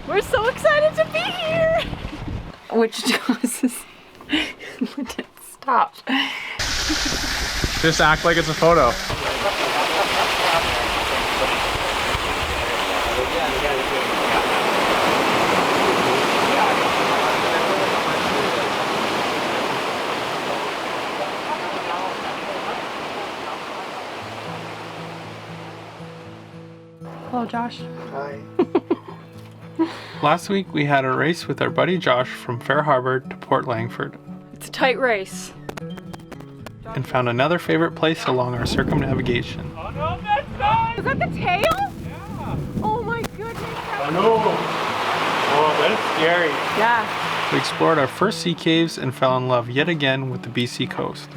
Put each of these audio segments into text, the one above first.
We're so excited to be here! Which causes... Stop. Just act like it's a photo. Hello, Josh. Hi. Last week we had a race with our buddy Josh from Fair Harbor to Port Langford It's a tight race. and found another favorite place along our circumnavigation. Is that the tail? Yeah. Oh my goodness. Oh no! Oh, that's scary. Yeah. We explored our first sea caves and fell in love yet again with the BC coast.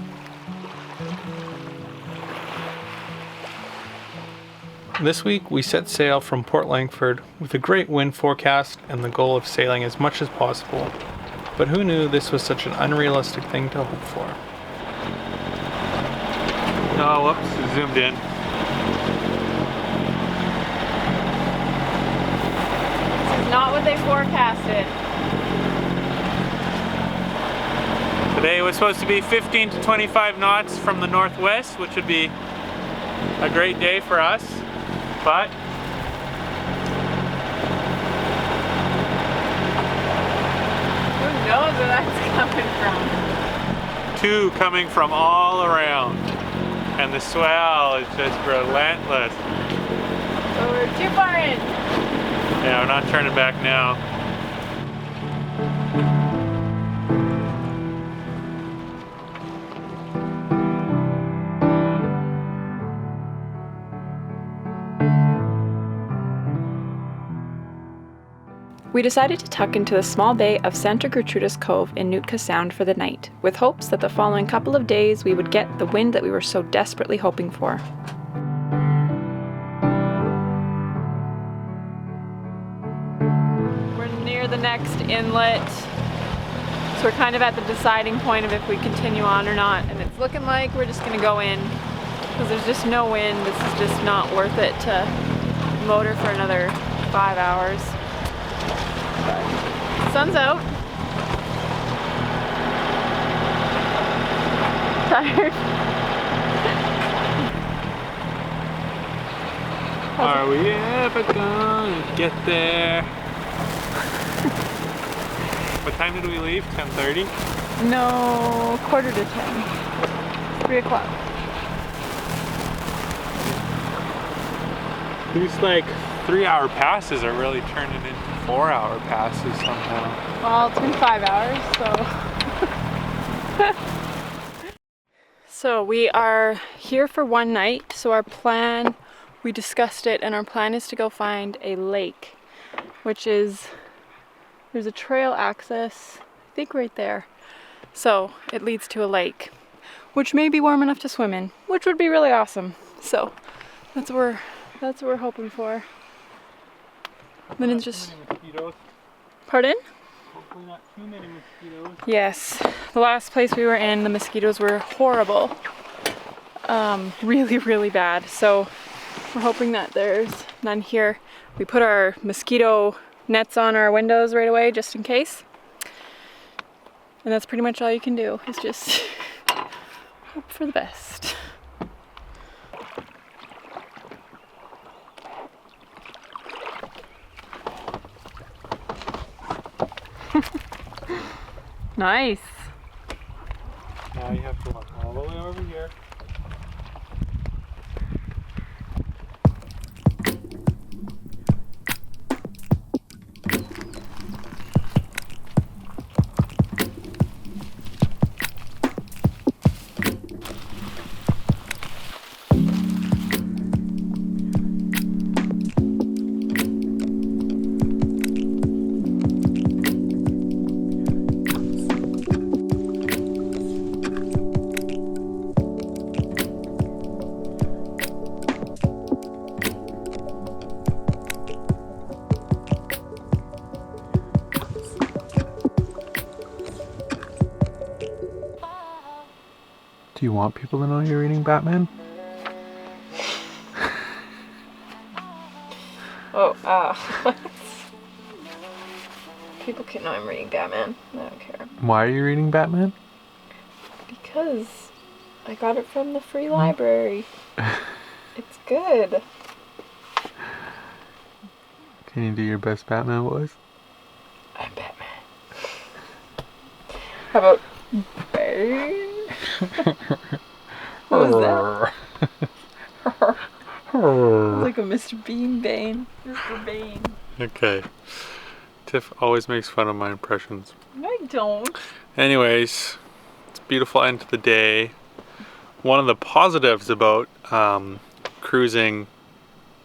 This week we set sail from Port Langford with a great wind forecast and the goal of sailing as much as possible. But who knew this was such an unrealistic thing to hope for? Oh, whoops, zoomed in. This is not what they forecasted. Today was supposed to be 15 to 25 knots from the northwest, which would be a great day for us, but Who knows where that's coming from? two coming from all around, and the swell is just relentless. So we're too far in. Yeah, we're not turning back now. We decided to tuck into the small bay of Gertrudis Cove in Nootka Sound for the night, with hopes that the following couple of days we would get the wind that we were so desperately hoping for. We're near the next inlet, so we're kind of at the deciding point of if we continue on or not, and it's looking like we're just gonna go in, because there's just no wind. This is just not worth it to motor for another 5 hours. Sun's out. Tired. Are we ever gonna get there? What time did we leave? 10:30? No, 9:45. 3 o'clock. These like 3-hour passes are really turning into 4-hour passes somehow. Well, it's been 5 hours, so. So we are here for one night. So our plan, we discussed it, and our plan is to go find a lake, which is, there's a trail access, I think right there. So it leads to a lake, which may be warm enough to swim in, which would be really awesome. So that's what we're hoping for. Lyndon's just... Pardon? Hopefully not too many mosquitoes. Yes. The last place we were in, the mosquitoes were horrible. Really, really bad. So we're hoping that there's none here. We put our mosquito nets on our windows right away, just in case. And that's pretty much all you can do, is just hope for the best. Nice. Now you have to walk all the way over here. Do you want people to know you're reading Batman? Oh, People can know I'm reading Batman. I don't care. Why are you reading Batman? Because I got it from the free library. It's good. Can you do your best Batman voice? I'm Batman. How about Bane? What was that? Like a Mr. Bean Bane. Mr. Bane. Okay. Tiff always makes fun of my impressions. I don't. Anyways, it's a beautiful end to the day. One of the positives about cruising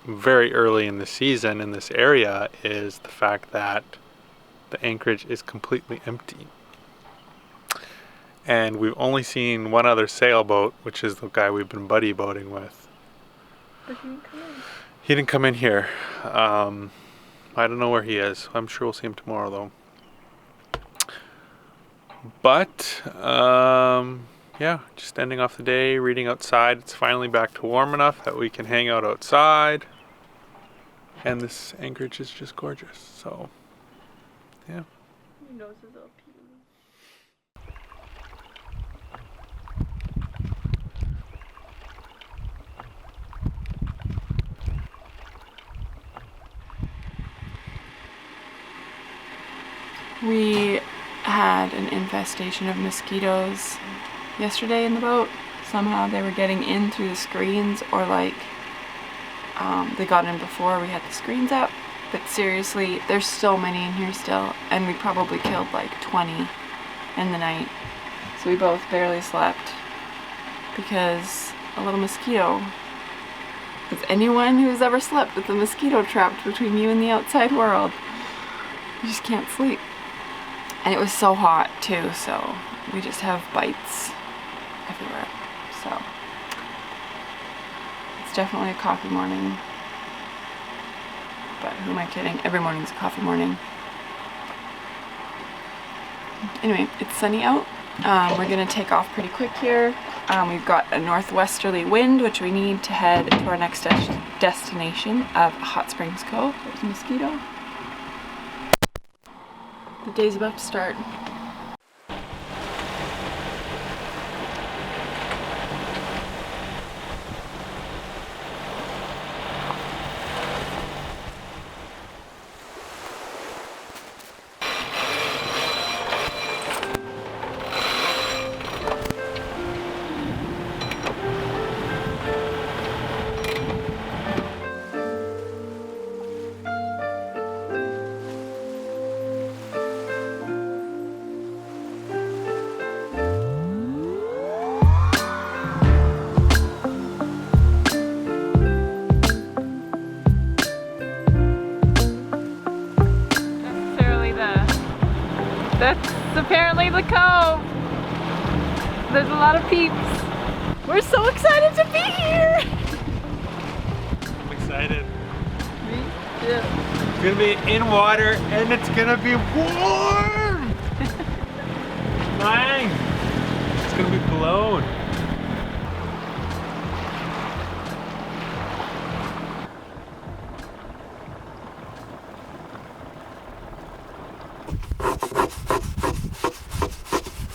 very early in the season in this area is the fact that the anchorage is completely empty. And we've only seen one other sailboat, which is the guy we've been buddy boating with. But he didn't come in. He didn't come in here. I don't know where he is. I'm sure we'll see him tomorrow though. But yeah, just ending off the day, reading outside. It's finally back to warm enough that we can hang out outside. And this anchorage is just gorgeous. So yeah. Your nose is all peely. We had an infestation of mosquitoes yesterday in the boat. Somehow they were getting in through the screens, or like they got in before we had the screens up. But seriously, there's so many in here still, and we probably killed like 20 in the night. So we both barely slept because a little mosquito. As anyone who's ever slept with a mosquito trapped between you and the outside world, you just can't sleep. And it was so hot too, so we just have bites everywhere. So it's definitely a coffee morning. But who am I kidding? Every morning's a coffee morning. Anyway, it's sunny out. We're gonna take off pretty quick here. We've got a northwesterly wind, which we need to head to our next destination of Hot Springs Cove. There's a mosquito. The day's about to start. That's apparently the cove. There's a lot of peeps. We're so excited to be here. I'm excited. Me too. It's gonna be in water and it's gonna be warm. Bang! It's gonna be blown.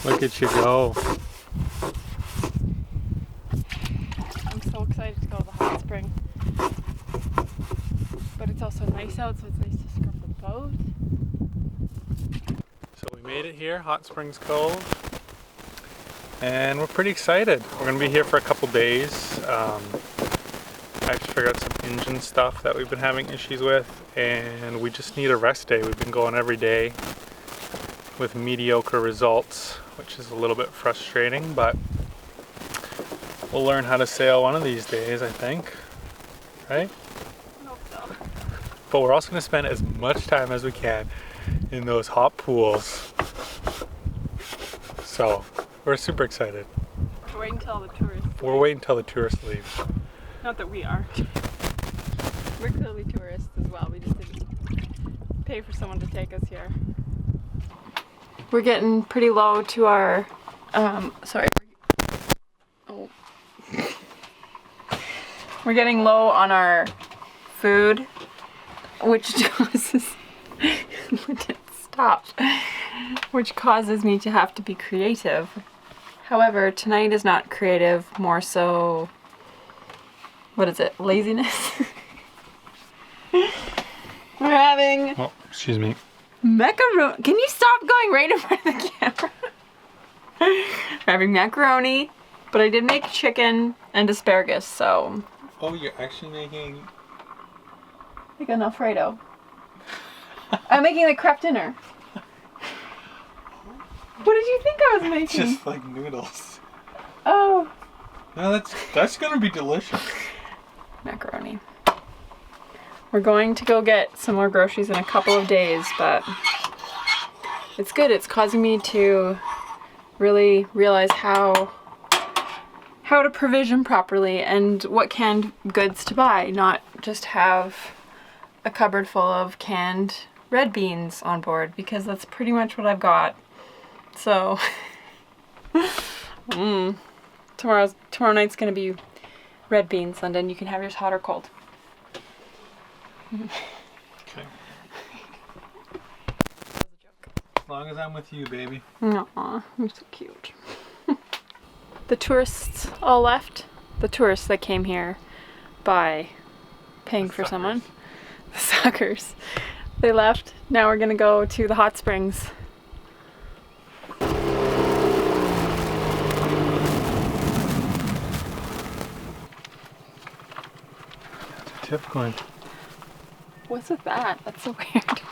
Look at you go. I'm so excited to go to the hot spring. But it's also nice out, so it's nice to scrub the boat. So we made it here, Hot Springs Cove. And we're pretty excited. We're gonna be here for a couple days. I have to figure out some engine stuff that we've been having issues with, and we just need a rest day. We've been going every day with mediocre results, which is a little bit frustrating, but we'll learn how to sail one of these days, I think, right? I hope so. But we're also gonna spend as much time as we can in those hot pools. So we're super excited. We're waiting until the tourists. We're waiting until the tourists leave. Not that we are. We're clearly tourists as well. We just didn't pay for someone to take us here. We're getting pretty low to our, sorry. Oh. We're getting low on our food, which causes, stop. Stop. Which causes me to have to be creative. However, tonight is not creative, more so, what is it, laziness? We're having Oh, excuse me. macaroni. Can you stop going right in front of the camera? We're having macaroni, but I did make chicken and asparagus, so. Oh, you're actually making... Like an Alfredo. I'm making the Kraft dinner. What did you think I was making? Just like noodles. Oh. No, that's gonna be delicious. Macaroni. We're going to go get some more groceries in a couple of days, but it's good. It's causing me to really realize how to provision properly and what canned goods to buy, not just have a cupboard full of canned red beans on board, because that's pretty much what I've got. So tomorrow night's gonna be red beans, Lyndon. You can have yours hot or cold. Okay. As long as I'm with you, baby. Aw, you're so cute. The tourists all left. The tourists that came here by paying for someone. The suckers. They left. Now we're gonna go to the hot springs. Tip going. What's with that? That's so weird.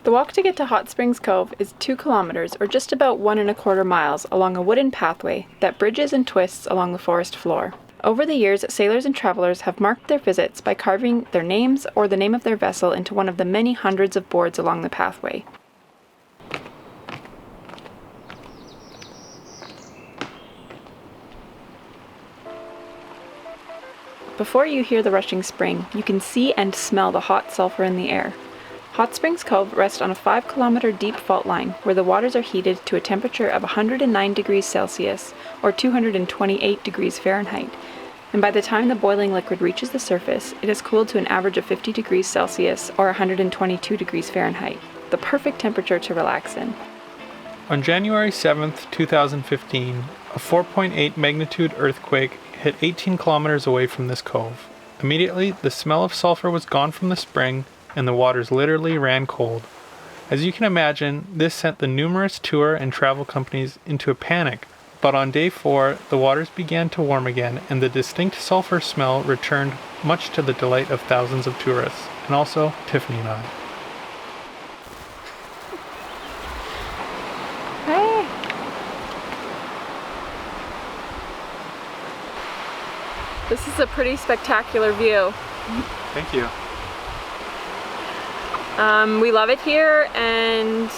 The walk to get to Hot Springs Cove is 2 kilometers, or just about 1¼ miles, along a wooden pathway that bridges and twists along the forest floor. Over the years, sailors and travelers have marked their visits by carving their names or the name of their vessel into one of the many hundreds of boards along the pathway. Before you hear the rushing spring, you can see and smell the hot sulfur in the air. Hot Springs Cove rests on a 5-kilometer deep fault line where the waters are heated to a temperature of 109 degrees Celsius or 228 degrees Fahrenheit. And by the time the boiling liquid reaches the surface, it is cooled to an average of 50 degrees Celsius or 122 degrees Fahrenheit, the perfect temperature to relax in. On January 7th, 2015, a 4.8 magnitude earthquake hit 18 kilometers away from this cove. Immediately, the smell of sulfur was gone from the spring, and the waters literally ran cold. As you can imagine, this sent the numerous tour and travel companies into a panic. But on day 4, the waters began to warm again, and the distinct sulfur smell returned, much to the delight of thousands of tourists, and also Tiffany and I. Hey! This is a pretty spectacular view. Thank you. We love it here, and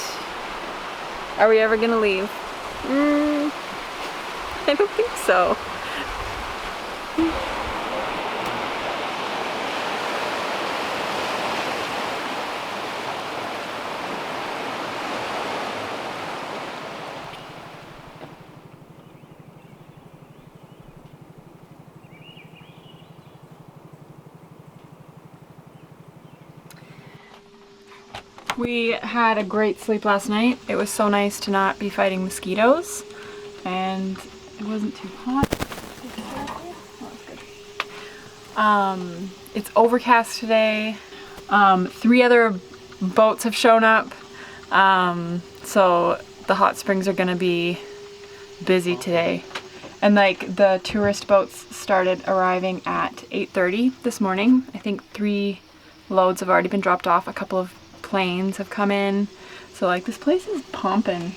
are we ever gonna leave? I don't think so. We had a great sleep last night. It was so nice to not be fighting mosquitoes, and it wasn't too hot. It's overcast today. 3 other boats have shown up, so the hot springs are gonna be busy today. And like the tourist boats started arriving at 8:30 this morning. I think 3 loads have already been dropped off. A couple of planes have come in, so like this place is pumping.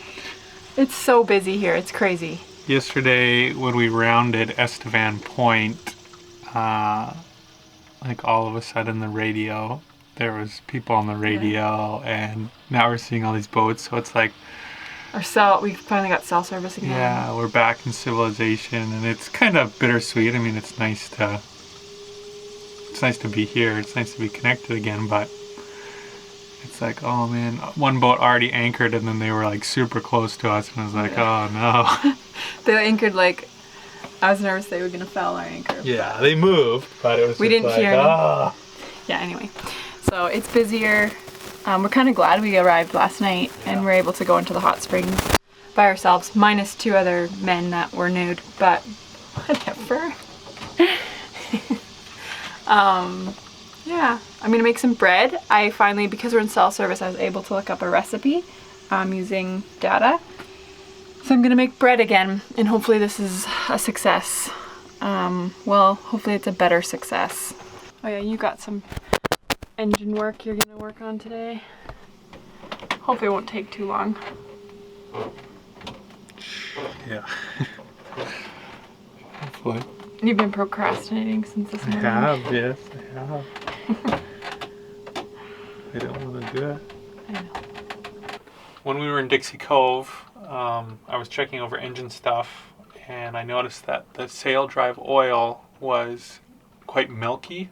It's so busy here, it's crazy. Yesterday when we rounded Estevan Point, like all of a sudden the radio, there was people on the radio, and now we're seeing all these boats, so it's like We finally got cell service again. yeah, we're back in civilization, and it's kind of bittersweet. I mean, it's nice to be here, it's nice to be connected again, but it's like, oh man, one boat already anchored, and then they were like super close to us, and I was like, oh no. They anchored like, I was nervous they were gonna foul our anchor. Yeah, they moved, but it was We just didn't like, hear them. ah. Yeah, anyway. So it's busier. We're kind of glad we arrived last night and we're able to go into the hot springs by ourselves, minus 2 other men that were nude, but whatever. Yeah, I'm gonna make some bread. I finally, because we're in cell service, I was able to look up a recipe using data. So I'm gonna make bread again, and hopefully this is a success. Well, hopefully it's a better success. Oh yeah, you got some engine work you're gonna work on today. Hopefully it won't take too long. Yeah. Hopefully. You've been procrastinating since this morning. I have, yes, I have. I don't want to do it. I know. When we were in Dixie Cove, I was checking over engine stuff and I noticed that the sail drive oil was quite milky,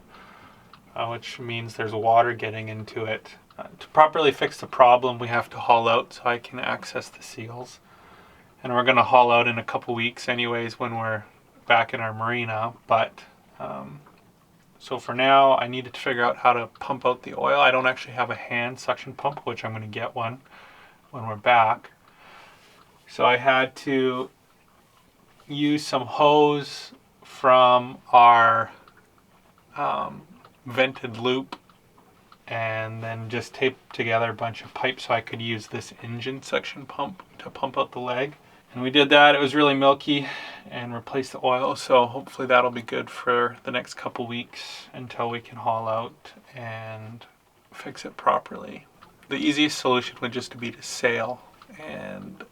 which means there's water getting into it. To properly fix the problem, we have to haul out so I can access the seals. And we're going to haul out in a couple weeks anyways when we're back in our marina, but so for now I needed to figure out how to pump out the oil. I don't actually have a hand suction pump, which I'm going to get one when we're back. So I had to use some hose from our vented loop and then just tape together a bunch of pipes so I could use this engine suction pump to pump out the leg. And we did that. It was really milky, and replaced the oil, so hopefully that'll be good for the next couple weeks until we can haul out and fix it properly. The easiest solution would just be to sail, and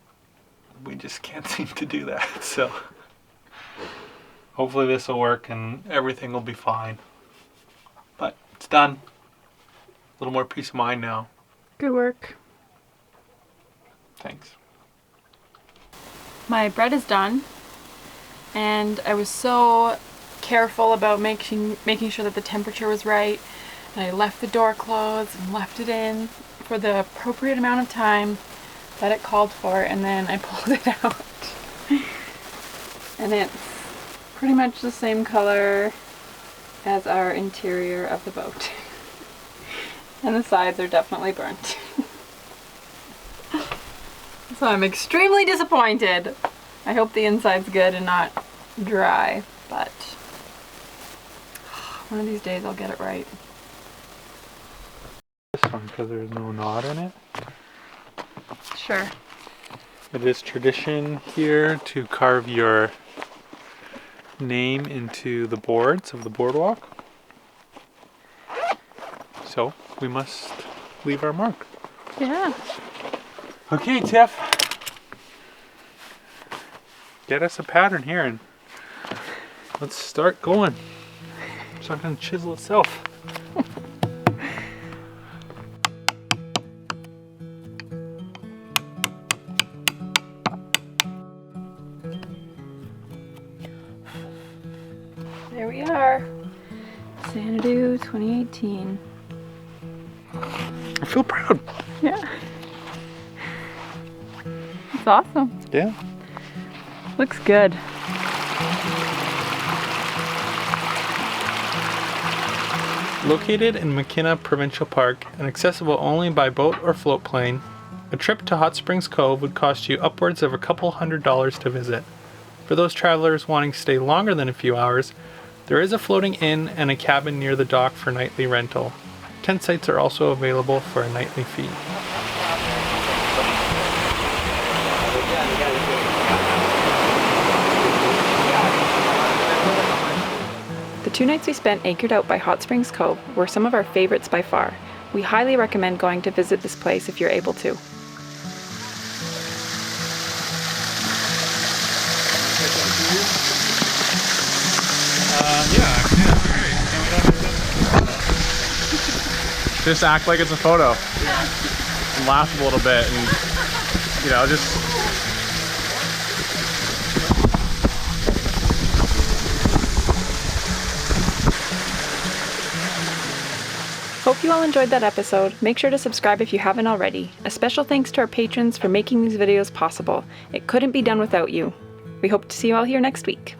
we just can't seem to do that, so hopefully this will work and everything will be fine. But it's done. A little more peace of mind now. Good work. Thanks. My bread is done, and I was so careful about making sure that the temperature was right, and I left the door closed and left it in for the appropriate amount of time that it called for, and then I pulled it out. And it's pretty much the same color as our interior of the boat. And the sides are definitely burnt. So I'm extremely disappointed. I hope the inside's good and not dry, but one of these days I'll get it right. This one, because there's no knot in it. Sure. It is tradition here to carve your name into the boards of the boardwalk. So we must leave our mark. Yeah. Okay, Tiff. Get us a pattern here and let's start going. It's not going to chisel itself. There we are. Xanadu 2018. I feel proud. Yeah. It's awesome. Yeah. Looks good. Located in McKenna Provincial Park and accessible only by boat or float plane, a trip to Hot Springs Cove would cost you upwards of a couple $100s to visit. For those travelers wanting to stay longer than a few hours, there is a floating inn and a cabin near the dock for nightly rental. Tent sites are also available for a nightly fee. The 2 nights we spent anchored out by Hot Springs Cove were some of our favorites by far. We highly recommend going to visit this place if you're able to. Just act like it's a photo and laugh a little bit and, you know, just... Hope you all enjoyed that episode. Make sure to subscribe if you haven't already. A special thanks to our patrons for making these videos possible. It couldn't be done without you. We hope to see you all here next week.